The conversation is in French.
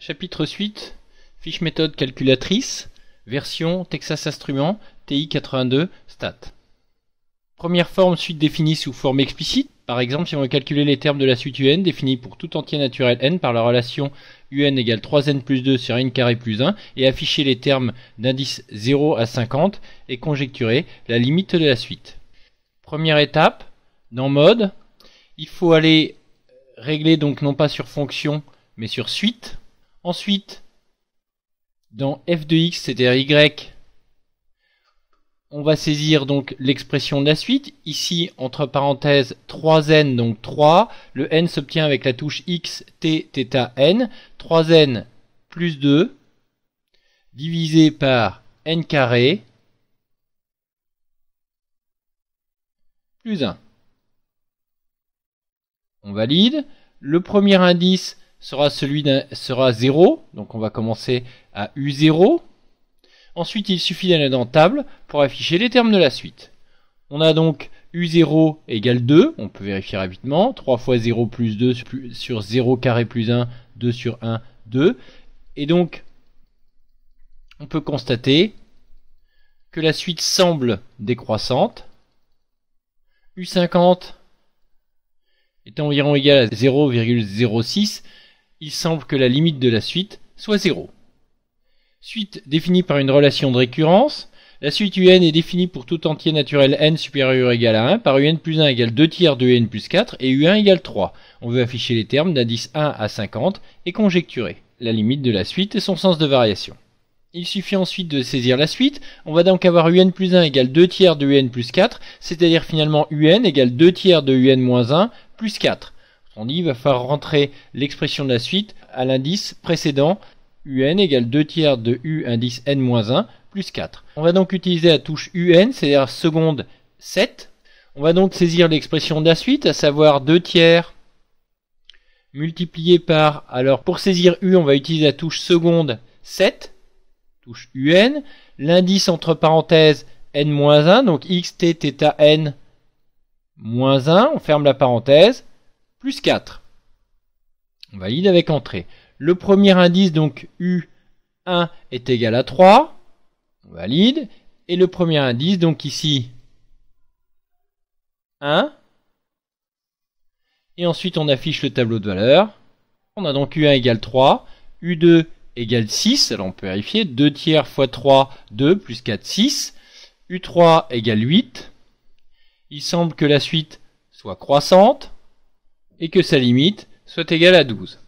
Chapitre suite, fiche méthode calculatrice, version Texas Instruments, TI82, stat. Première forme, suite définie sous forme explicite. Par exemple, si on veut calculer les termes de la suite UN définie pour tout entier naturel n par la relation UN égale 3n plus 2 sur n carré plus 1 et afficher les termes d'indice 0 à 50 et conjecturer la limite de la suite. Première étape, dans mode, il faut aller régler donc non pas sur fonction mais sur suite. Ensuite, dans f de x, c'est-à-dire y, on va saisir donc l'expression de la suite. Ici, entre parenthèses, 3n, donc 3. Le n s'obtient avec la touche x, t, θ, n. 3n plus 2, divisé par n carré, plus 1. On valide. Le premier indice sera 0, donc on va commencer à U0. Ensuite, il suffit d'aller dans table pour afficher les termes de la suite. On a donc U0 égale 2, on peut vérifier rapidement, 3 fois 0 plus 2 sur 0 carré plus 1, 2 sur 1, 2. Et donc, on peut constater que la suite semble décroissante. U50 est environ égal à 0,06. Il semble que la limite de la suite soit 0. Suite définie par une relation de récurrence. La suite UN est définie pour tout entier naturel n supérieur ou égal à 1 par UN plus 1 égale 2 tiers de UN plus 4 et U1 égale 3. On veut afficher les termes d'indice 1 à 50 et conjecturer la limite de la suite et son sens de variation. Il suffit ensuite de saisir la suite. On va donc avoir UN plus 1 égale 2 tiers de UN plus 4, c'est-à-dire finalement UN égale 2 tiers de UN moins 1 plus 4. On dit il va falloir rentrer l'expression de la suite à l'indice précédent, UN égale 2 tiers de U indice n-1 plus 4. On va donc utiliser la touche UN, c'est-à-dire seconde 7. On va donc saisir l'expression de la suite, à savoir 2 tiers multiplié par, alors pour saisir U, on va utiliser la touche seconde 7, touche UN, l'indice entre parenthèses n-1, donc x, t, θ, n, moins 1, on ferme la parenthèse, plus 4. On valide avec entrée. Le premier indice, donc U1, est égal à 3. On valide. Et le premier indice, donc ici, 1. Et ensuite, on affiche le tableau de valeurs. On a donc U1 égale 3. U2 égale 6. Alors on peut vérifier. 2 tiers fois 3, 2, plus 4, 6. U3 égale 8. Il semble que la suite soit croissante et que sa limite soit égale à 12.